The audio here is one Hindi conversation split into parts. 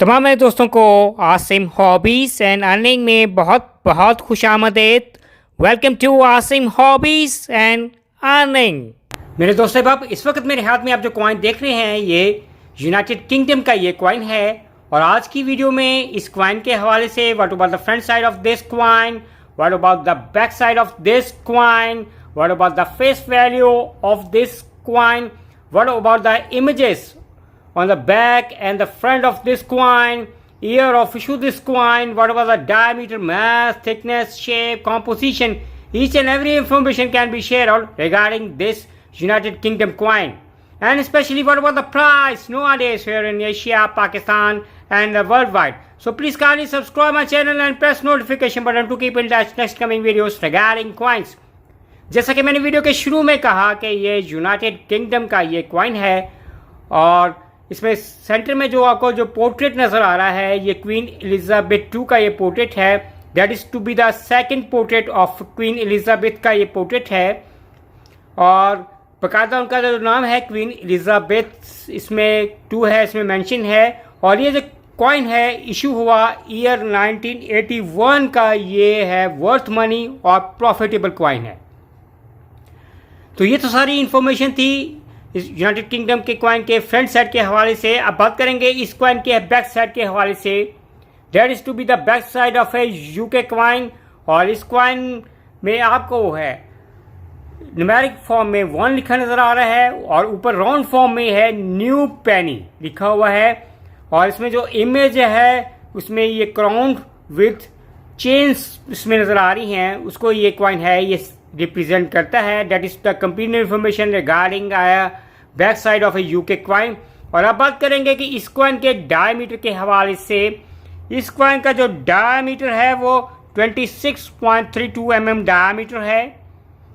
तमाम मेरे दोस्तों को आसिम हॉबीज़ एंड अर्निंग में बहुत बहुत खुश आमदेद। Welcome to Asim hobbies and earning. मेरे दोस्तों अब इस वक्त मेरे हाथ में आप जो कॉइन देख रहे हैं ये यूनाइटेड किंगडम का ये कॉइन है और आज की वीडियो में इस कॉइन के हवाले से what about the front side of this coin, what about the back side of this coin, what about the face value of this coin, what about the images on the back and the front of this coin, year of issue this coin, what about the diameter, mass, thickness, shape, composition, each and every information can be shared out regarding this United Kingdom coin. And especially what about the price nowadays here in Asia, Pakistan and worldwide. So please kindly subscribe my channel and press notification button to keep in touch next coming videos regarding coins. जैसा कि मैंने वीडियो के शुरू में कहा कि ये यूनाइटेड किंगडम का ये कॉइन है और इसमें सेंटर में जो आपको जो पोर्ट्रेट नज़र आ रहा है ये क्वीन एलिजाबेथ II का ये पोर्ट्रेट है। That is to be the second portrait of Queen Elizabeth का ये पोर्ट्रेट है और बाकायदा उनका जो नाम है क्वीन एलिजाबेथ इसमें 2 है, इसमें मेंशन है। और ये जो कॉइन है इशू हुआ ईयर 1981 का, ये है वर्थ मनी और प्रॉफिटेबल कॉइन है। तो ये तो सारी इंफॉर्मेशन थी इस यूनाइटेड किंगडम के कॉइन के फ्रंट साइड के हवाले से। अब बात करेंगे इस कॉइन के बैक साइड के हवाले से। That is to be the back side of a UK coin और इस कॉइन में आपको वो है न्यूमेरिक फॉर्म में 1 लिखा नज़र आ रहा है और ऊपर राउंड फॉर्म में है न्यू पेनी लिखा हुआ है और इसमें जो इमेज है उसमें ये क्राउन विथ चेन्स इसमें नज़र आ रही हैं, उसको ये कॉइन है ये रिप्रेजेंट करता है। That is the complete information regarding back side of a UK coin. और अब बात करेंगे कि इस कॉइन के डायमीटर के हवाले से। इस कॉइन का जो डायमीटर है वो 26.32 mm डायमीटर है।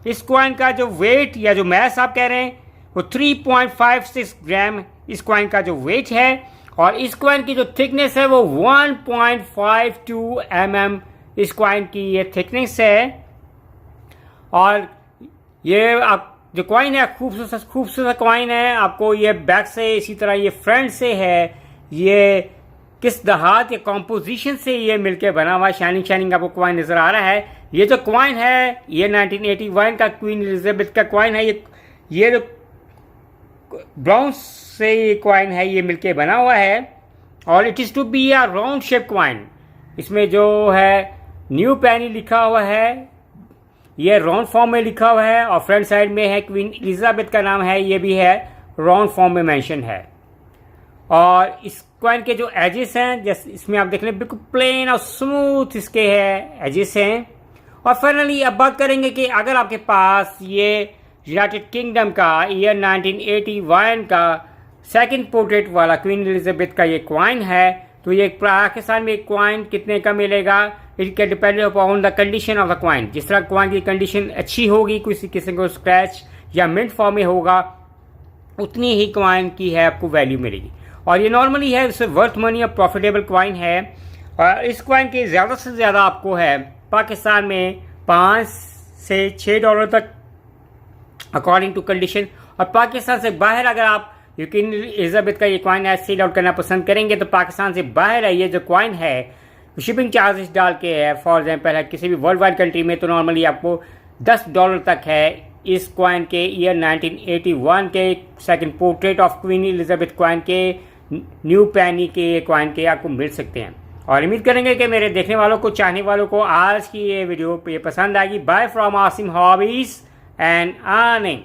इस कॉइन का जो वेट या जो मैस आप कह रहे हैं वो 3.56 ग्राम इस कॉइन का जो वेट है और इस कॉइन की जो थिकनेस है वो 1.52 mm इस कॉइन की ये थिकनेस है। और ये आप जो कॉइन है खूबसूरत कॉइन है। आपको ये बैक से इसी तरह ये फ्रंट से है, ये किस दहात या कॉम्पोजिशन से ये मिलके बना हुआ शाइनिंग आपको कॉइन नज़र आ रहा है। ये जो कॉइन है ये 1981 का क्वीन एलिजाबेथ का कॉइन है। ये जो ब्राउन से ये कॉइन है ये मिलके बना हुआ है और it is to be a round shape coin. इसमें जो है न्यू पेनी लिखा हुआ है ये राउंड फॉर्म में लिखा हुआ है और फ्रंट साइड में है क्वीन एलिजाबेथ का नाम है, ये भी है राउंड फॉर्म में मेंशन है। और इस कॉइन के जो एजेस हैं जैसे इसमें आप देख लें बिल्कुल प्लेन और स्मूथ इसके है एजेस हैं। और फाइनली अब बात करेंगे कि अगर आपके पास ये यूनाइटेड किंगडम का ईयर 1981 का सेकंड पोर्ट्रेट वाला क्वीन एलिजाबेथ का ये कॉइन है तो ये पाकिस्तान में कॉइन कितने का मिलेगा, it can depend upon the condition of the coin. जिस तरह कॉइन की कंडीशन अच्छी होगी, किसी को स्क्रैच या मिंट फॉर्म में होगा, उतनी ही कॉइन की है आपको वैल्यू मिलेगी। और ये नॉर्मली है इससे वर्थ मनी और प्रॉफिटेबल कॉइन है। और इस कॉइन के ज़्यादा से ज़्यादा आपको है पाकिस्तान में $5 से $6 तक अकॉर्डिंग टू कंडीशन। और पाकिस्तान से बाहर अगर आप क्वीन एलिजाबेथ का ये कॉइन है सेल आउट करना पसंद करेंगे तो पाकिस्तान से बाहर है ये जो कॉइन है शिपिंग चार्जेस डाल के है। फॉर एग्जाम्पल है किसी भी वर्ल्ड वाइड कंट्री में तो नॉर्मली आपको $10 तक है इस कॉइन के ईयर 1981 के second portrait of Queen Elizabeth coin के न्यू पेनी के कॉइन के आपको मिल सकते हैं। और उम्मीद करेंगे कि मेरे देखने वालों को चाहने वालों को आज की ये वीडियो पसंद आएगी। Bye from Asim hobbies and earning.